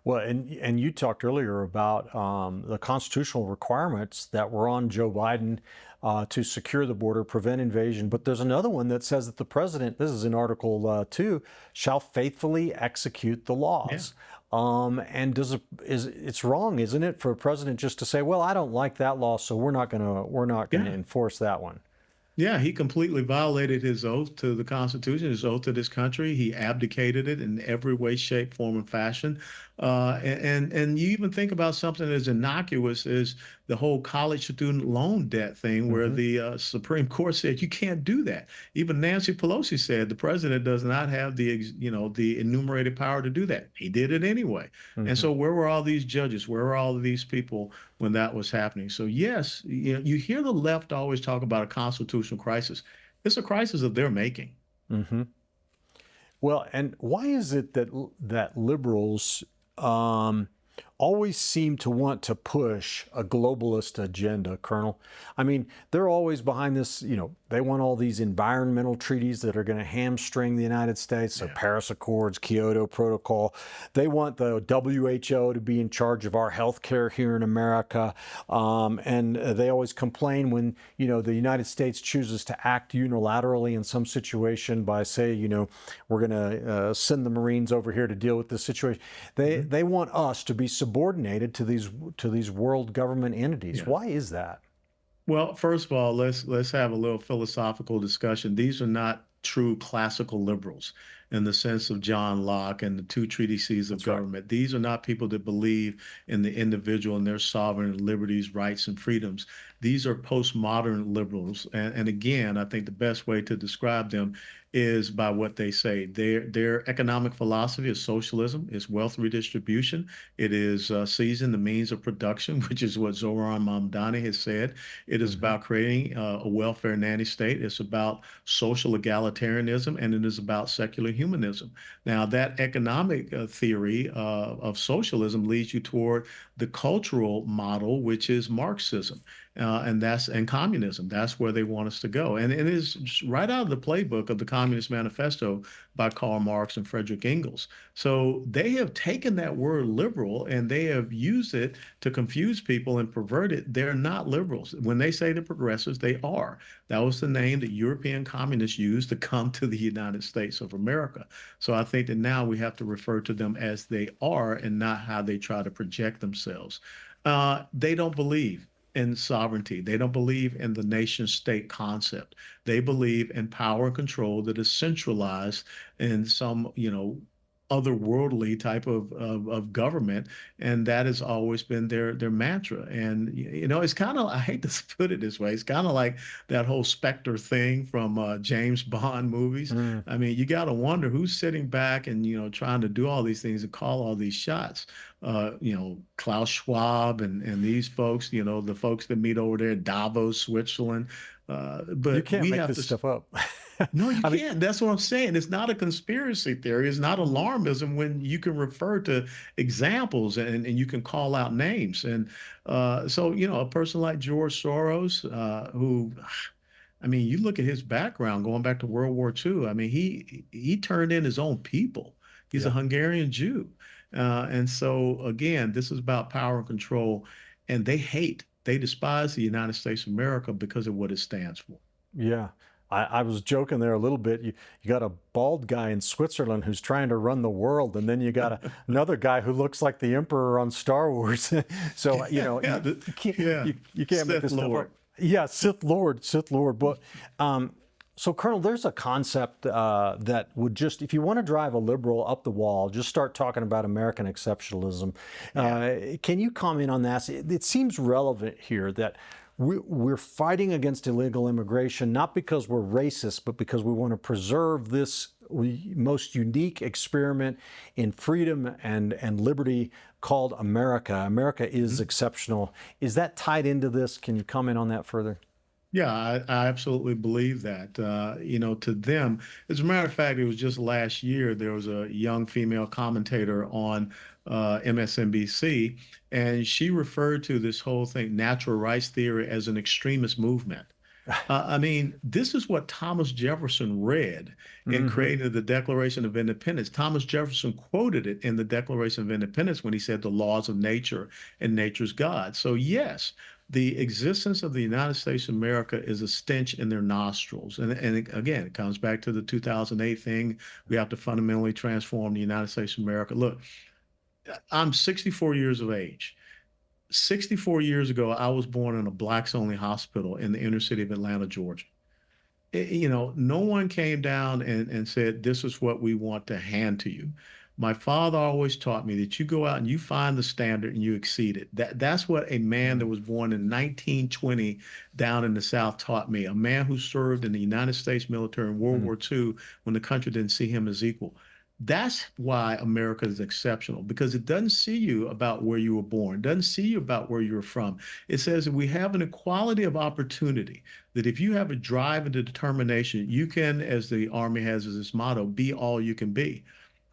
Well, and you talked earlier about the constitutional requirements that were on Joe Biden to secure the border, prevent invasion. But there's another one that says that the president, this is in Article 2, shall faithfully execute the Yeah. laws. And it's wrong, isn't it, for a president just to say, "Well, I don't like that law, so we're not gonna Yeah. enforce that one." Yeah, he completely violated his oath to the Constitution, his oath to this country. He abdicated it in every way, shape, form, and fashion. And you even think about something as innocuous as the whole college student loan debt thing, where Hmm. the Supreme Court said you can't do that. Even Nancy Pelosi said the president does not have the enumerated power to do that. He did it anyway. And Hmm. so, where were all these judges? Where were all of these people when that was happening? So, yes, you hear the left always talk about a constitutional crisis. It's a crisis of their making. Hmm. Well, and why is it that liberals um, always seem to want to push a globalist agenda, Colonel? I mean, they're always behind this. They want all these environmental treaties that are going to hamstring the United States. So Yeah. Paris Accords, Kyoto Protocol. They want the WHO to be in charge of our health care here in America. And they always complain when, the United States chooses to act unilaterally in some situation by, say, we're going to send the Marines over here to deal with this situation. They want us to be subordinated to these world government entities. Yeah. Why is that? Well, first of all, let's have a little philosophical discussion. These are not true classical liberals in the sense of John Locke and the two treatises of That's right. government. These are not people that believe in the individual and their sovereign liberties, rights, and freedoms. These are postmodern liberals. And again, I think the best way to describe them is by what they say. Their economic philosophy is socialism, is wealth redistribution. It is seizing the means of production, which is what Zoran Mamdani has said. It is Hmm. about creating a welfare nanny state. It's about social egalitarianism, and it is about secular humanism. Now, that economic theory of socialism leads you toward the cultural model, which is Marxism. and communism. That's where they want us to go. And it is right out of the playbook of the Communist Manifesto by Karl Marx and Frederick Engels. So they have taken that word liberal and they have used it to confuse people and pervert it. They're not liberals. When they say the progressives, they are. That was the name that European communists used to come to the United States of America. So I think that now we have to refer to them as they are and not how they try to project themselves. They don't believe in sovereignty. They don't believe in the nation state concept. They believe in power and control that is centralized in some, otherworldly type of government. And that has always been their mantra. And, it's kind of, I hate to put it this way, it's kind of like that whole Spectre thing from James Bond movies. Mm. I mean, you got to wonder who's sitting back and, trying to do all these things and call all these shots. Klaus Schwab and these folks, the folks that meet over there in Davos, Switzerland. But You can't we make have this to. stuff up. No, you I mean, can't. That's what I'm saying. It's not a conspiracy theory. It's not alarmism when you can refer to examples and you can call out names. And so, a person like George Soros, who, I mean, you look at his background going back to World War II. I mean, he turned in his own people. He's a yeah. Hungarian Jew. And so, again, this is about power and control. And they despise the United States of America because of what it stands for. Yeah. I was joking there a little bit. You got a bald guy in Switzerland who's trying to run the world, and then you got another guy who looks like the Emperor on Star Wars. So, you can't make Sith this stuff Lord. up. Yeah, Sith Lord. But so, Colonel, there's a concept that would just, if you want to drive a liberal up the wall, just start talking about American exceptionalism. Can you comment on that? It seems relevant here that we're fighting against illegal immigration, not because we're racist, but because we want to preserve this most unique experiment in freedom and liberty called America. America is exceptional. Is that tied into this? Can you comment on that further? Yeah, I absolutely believe that. To them, as a matter of fact, it was just last year, there was a young female commentator on MSNBC, and she referred to this whole thing, natural rights theory, as an extremist movement. I mean, this is what Thomas Jefferson read in creating the Declaration of Independence. Thomas Jefferson quoted it in the Declaration of Independence when he said the laws of nature and nature's God. So yes, the existence of the United States of America is a stench in their nostrils. And again, it comes back to the 2008 thing. We have to fundamentally transform the United States of America. Look, I'm 64 years of age. 64 years ago, I was born in a blacks-only hospital in the inner city of Atlanta, Georgia. No one came down and said, this is what we want to hand to you. My father always taught me that you go out and you find the standard and you exceed it. That's what a man that was born in 1920 down in the South taught me, a man who served in the United States military in World War II when the country didn't see him as equal. That's why America is exceptional, because it doesn't see you about where you were born, doesn't see you about where you're from. It says that we have an equality of opportunity, that if you have a drive and a determination, you can, as the Army has as its motto, be all you can be.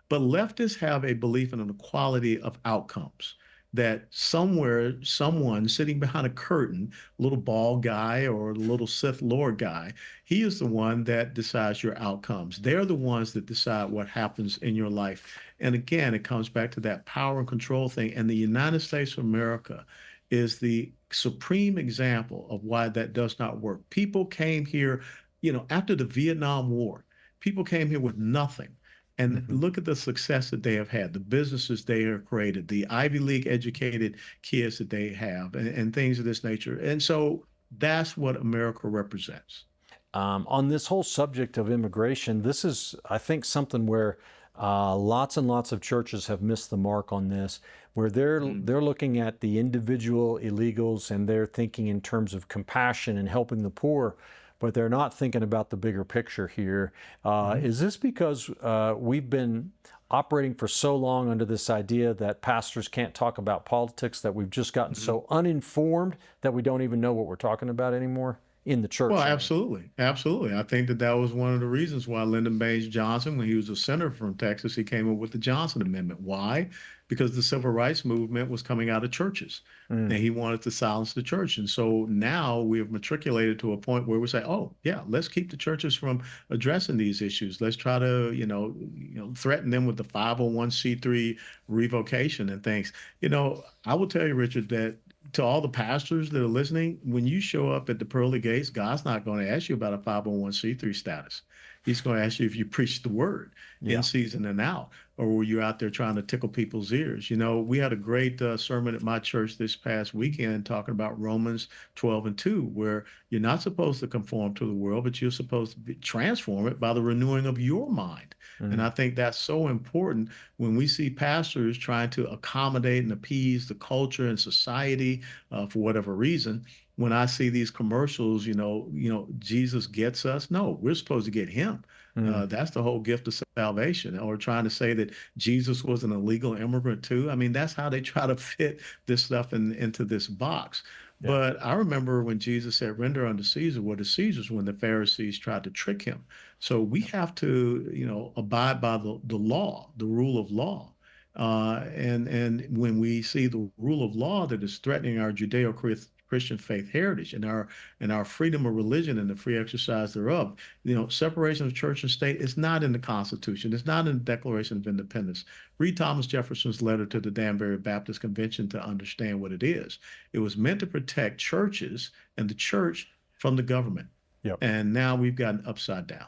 But leftists have a belief in an equality of outcomes, that somewhere, someone sitting behind a curtain, a little bald guy or a little Sith Lord guy, he is the one that decides your outcomes. They're the ones that decide what happens in your life. And again, it comes back to that power and control thing. And the United States of America is the supreme example of why that does not work. People came here, after the Vietnam War, people came here with nothing. And look at the success that they have had, the businesses they have created, the Ivy League educated kids that they have, and things of this nature. And so that's what America represents. On this whole subject of immigration, this is, I think, something where lots and lots of churches have missed the mark on this, where they're looking at the individual illegals and they're thinking in terms of compassion and helping the poor, but they're not thinking about the bigger picture here. Is this because we've been operating for so long under this idea that pastors can't talk about politics, that we've just gotten so uninformed that we don't even know what we're talking about anymore? in the Well, church. I mean, absolutely. Absolutely. I think that that was one of the reasons why Lyndon Baines Johnson, when he was a senator from Texas, he came up with the Johnson Amendment. Why? Because the civil rights movement was coming out of churches and mm, he wanted to silence the church. And so now we have matriculated to a point where we say, oh, yeah, let's keep the churches from addressing these issues. Let's try to, threaten them with the 501c3 revocation and things. I will tell you, Richard, that to all the pastors that are listening, when you show up at the pearly gates, God's not going to ask you about a 501c3 status. He's going to ask you if you preach the word in yeah. season and out, or were you out there trying to tickle people's ears? We had a great sermon at my church this past weekend talking about Romans 12:2, where you're not supposed to conform to the world, but you're supposed to transform it by the renewing of your mind. And I Mm, think that's so important when we see pastors trying to accommodate and appease the culture and society for whatever reason. When I see these commercials, Jesus gets us. No, we're supposed to get him. mm, That's the whole gift of salvation. Or trying to say that Jesus was an illegal immigrant too. I mean, that's how they try to fit this stuff into this box. yeah. But I remember when Jesus said, "Render unto Caesar what is Caesar's," when the Pharisees tried to trick him. So we have to, abide by the law, the rule of law. And when we see the rule of law that is threatening our Judeo-Christian faith heritage and our freedom of religion and the free exercise thereof, separation of church and state is not in the Constitution. It's not in the Declaration of Independence. Read Thomas Jefferson's letter to the Danbury Baptist Convention to understand what it is. It was meant to protect churches and the church from the government. Yep. And now we've gotten upside down.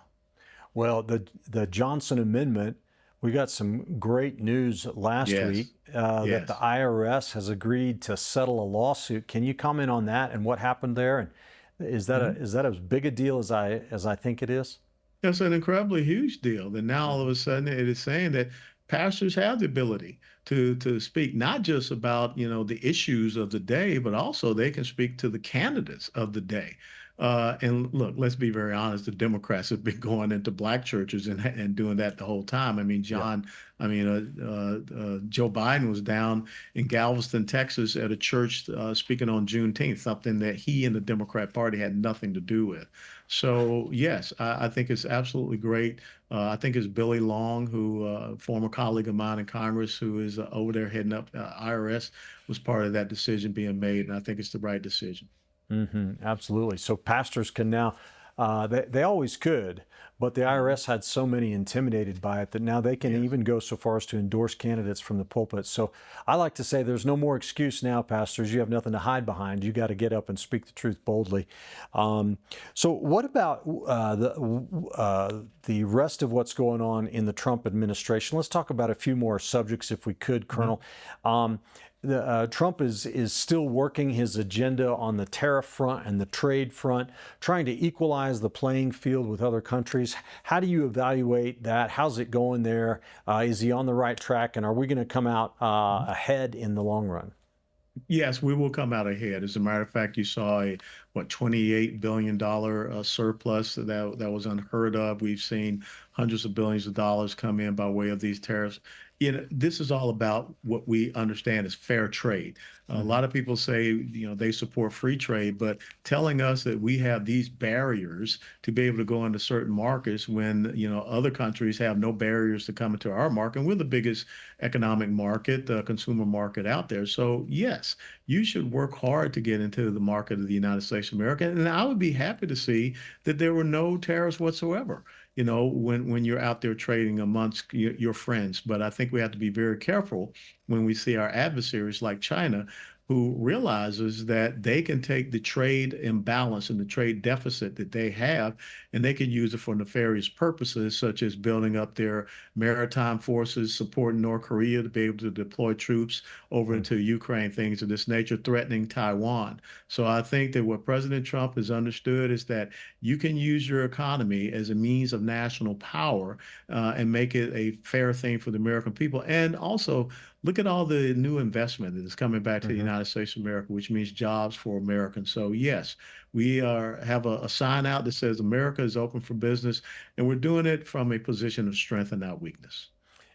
Well, the Johnson Amendment, we got some great news last week Yes. that the Yes. IRS has agreed to settle a lawsuit. Can you comment on that and what happened there? And Mhm. is that as big a deal as I think it is? That's an incredibly huge deal. That now all of Mhm. a sudden it is saying that pastors have the ability to speak not just about the issues of the day, but also they can speak to the candidates of the day. And look, let's be very honest. The Democrats have been going into black churches and doing that the whole time. I mean, Yeah. Joe Biden was down in Galveston, Texas, at a church speaking on Juneteenth, something that he and the Democrat Party had nothing to do with. So yes, I think it's absolutely great. I think it's Billy Long, who former colleague of mine in Congress, who is over there heading up IRS, was part of that decision being made, and I think it's the right decision. Absolutely. So pastors can now, they always could, but the Mhm. IRS had so many intimidated by it that now they can Yes. even go so far as to endorse candidates from the pulpit. So I like to say there's no more excuse now, pastors. You have nothing to hide behind. You got to get up and speak the truth boldly. So what about the rest of what's going on in the Trump administration? Let's talk about a few more subjects if we could, Mhm. Colonel. Trump is still working his agenda on the tariff front and the trade front, trying to equalize the playing field with other countries. How do you evaluate that? How's it going there? Is he on the right track? And are we going to come out ahead in the long run? Yes, we will come out ahead. As a matter of fact, you saw a $28 billion surplus that was unheard of. We've seen hundreds of billions of dollars come in by way of these tariffs. This is all about what we understand as fair trade. A Hmm. lot of people say, they support free trade, but telling us that we have these barriers to be able to go into certain markets when, other countries have no barriers to come into our market. And we're the biggest economic market, consumer market out there. So yes, you should work hard to get into the market of the United States of America. And I would be happy to see that there were no tariffs whatsoever, when you're out there trading amongst your friends. But I think we have to be very careful when we see our adversaries like China, who realizes that they can take the trade imbalance and the trade deficit that they have, and they can use it for nefarious purposes, such as building up their maritime forces, supporting North Korea to be able to deploy troops over into Ukraine, things of this nature, threatening Taiwan. So I think that what President Trump has understood is that you can use your economy as a means of national power and make it a fair thing for the American people. And also, look at all the new investment that is coming back to the Hmm. United States of America, which means jobs for Americans. So yes, we have a sign out that says America is open for business, and we're doing it from a position of strength and not weakness.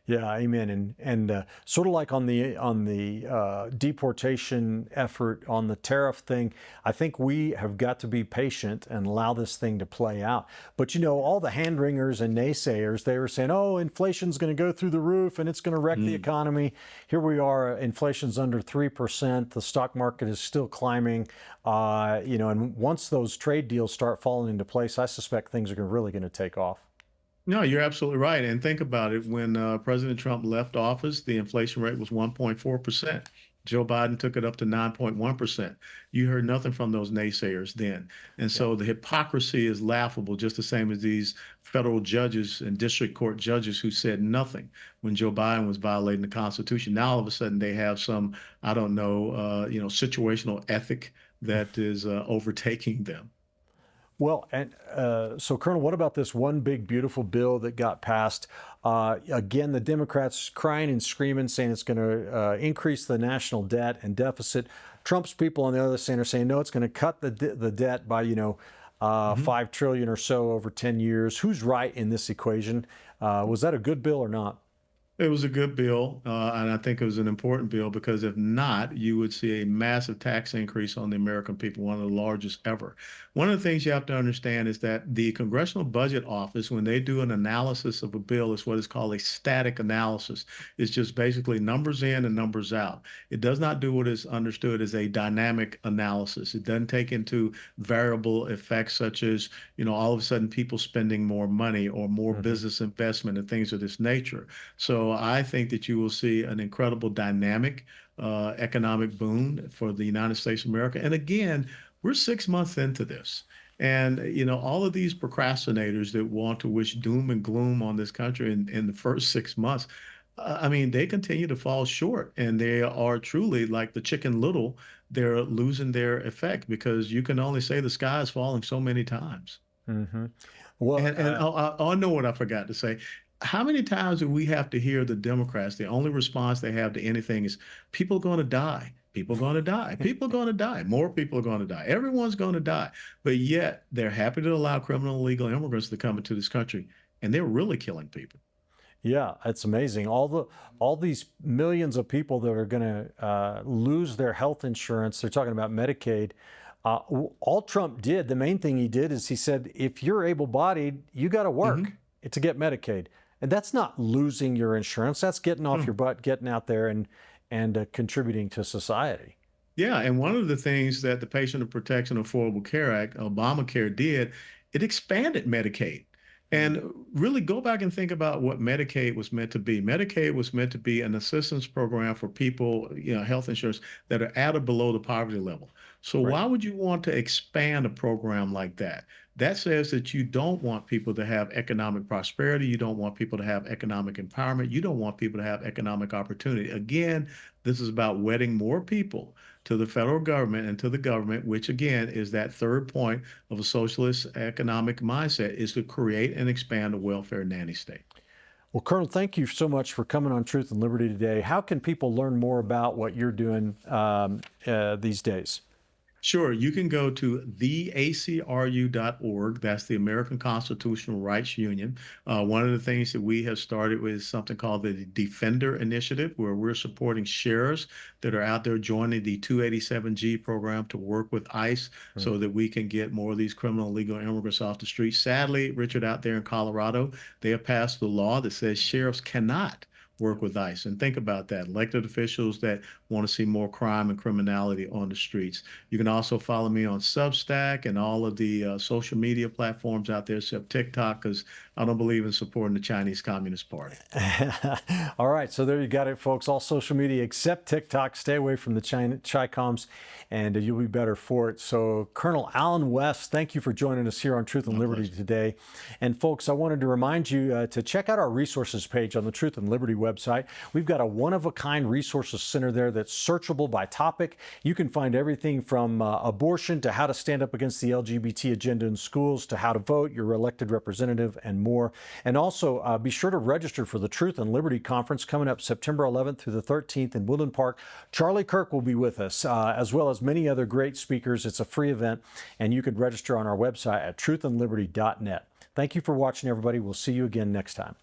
Yeah, amen. And sort of like on the deportation effort on the tariff thing, I think we have got to be patient and allow this thing to play out. But you know, all the hand wringers and naysayers, they were saying, "Oh, inflation's going to go through the roof and it's going to wreck the economy." Here we are, inflation's under 3%. The stock market is still climbing. You know, and once those trade deals start falling into place, I suspect things are really going to take off. No, you're absolutely right. And think about it. When President Trump left office, the inflation rate was 1.4%. Joe Biden took it up to 9.1%. You heard nothing from those naysayers then. And Yeah. so the hypocrisy is laughable, just the same as these federal judges and district court judges who said nothing when Joe Biden was violating the Constitution. Now, all of a sudden, they have some, I don't know, situational ethic that is overtaking them. Well, and so, Colonel, what about this one big, beautiful bill that got passed? Again, the Democrats crying and screaming, saying it's going to increase the national debt and deficit. Trump's people on the other side are saying, no, it's going to cut the debt by, 5 trillion or so over 10 years. Who's right in this equation? Was that a good bill or not? It was a good bill, and I think it was an important bill because if not, you would see a massive tax increase on the American people, one of the largest ever. One of the things you have to understand is that the Congressional Budget Office, when they do an analysis of a bill, is what is called a static analysis. It's just basically numbers in and numbers out. It does not do what is understood as a dynamic analysis. It doesn't take into variable effects such as, all of a sudden people spending more money or more business investment and things of this nature. So I think that you will see an incredible dynamic economic boom for the United States of America. And again, we're 6 months into this. And, all of these procrastinators that want to wish doom and gloom on this country in the first 6 months, I mean, they continue to fall short. And they are truly like the Chicken Little. They're losing their effect because you can only say the sky is falling so many times. Mm-hmm. Well, And I know what I forgot to say. How many times do we have to hear the Democrats? The only response they have to anything is people are going to die. People are going to die. People are going to die. More people are going to die. Everyone's going to die. But yet they're happy to allow criminal illegal immigrants to come into this country. And they're really killing people. Yeah, it's amazing. All these millions of people that are going to lose their health insurance. They're talking about Medicaid. All Trump did, the main thing he did is he said, if you're able-bodied, you got to work to get Medicaid. And that's not losing your insurance. That's getting off your butt, getting out there and contributing to society. Yeah, and one of the things that the Patient Protection Affordable Care Act, Obamacare, did, it expanded Medicaid. And really go back and think about what Medicaid was meant to be. Medicaid was meant to be an assistance program for people, health insurance that are at or below the poverty level. So why would you want to expand a program like that? That says that you don't want people to have economic prosperity. You don't want people to have economic empowerment. You don't want people to have economic opportunity. Again, this is about wedding more people to the federal government and to the government, which again is that third point of a socialist economic mindset, is to create and expand a welfare nanny state. Well, Colonel, thank you so much for coming on Truth and Liberty today. How can people learn more about what you're doing these days? Sure. You can go to theacru.org. That's the American Constitutional Rights Union. One of the things that we have started with is something called the Defender Initiative, where we're supporting sheriffs that are out there joining the 287G program to work with ICE so that we can get more of these criminal illegal immigrants off the street. Sadly, Richard, out there in Colorado, they have passed a law that says sheriffs cannot work with ICE. And think about that. Elected officials that want to see more crime and criminality on the streets. You can also follow me on Substack and all of the social media platforms out there, except TikTok, because I don't believe in supporting the Chinese Communist Party. All right. So there you got it, folks. All social media except TikTok. Stay away from the Chi-Coms, and you'll be better for it. So Colonel Allen West, thank you for joining us here on Truth and Liberty today. And folks, I wanted to remind you to check out our resources page on the Truth and Liberty website. We've got a one-of-a-kind resources center there that's searchable by topic. You can find everything from abortion to how to stand up against the LGBT agenda in schools to how to vote, your elected representative, and more. And also be sure to register for the Truth and Liberty Conference coming up September 11th through the 13th in Woodland Park. Charlie Kirk will be with us, as well as many other great speakers. It's a free event, and you can register on our website at truthandliberty.net. Thank you for watching, everybody. We'll see you again next time.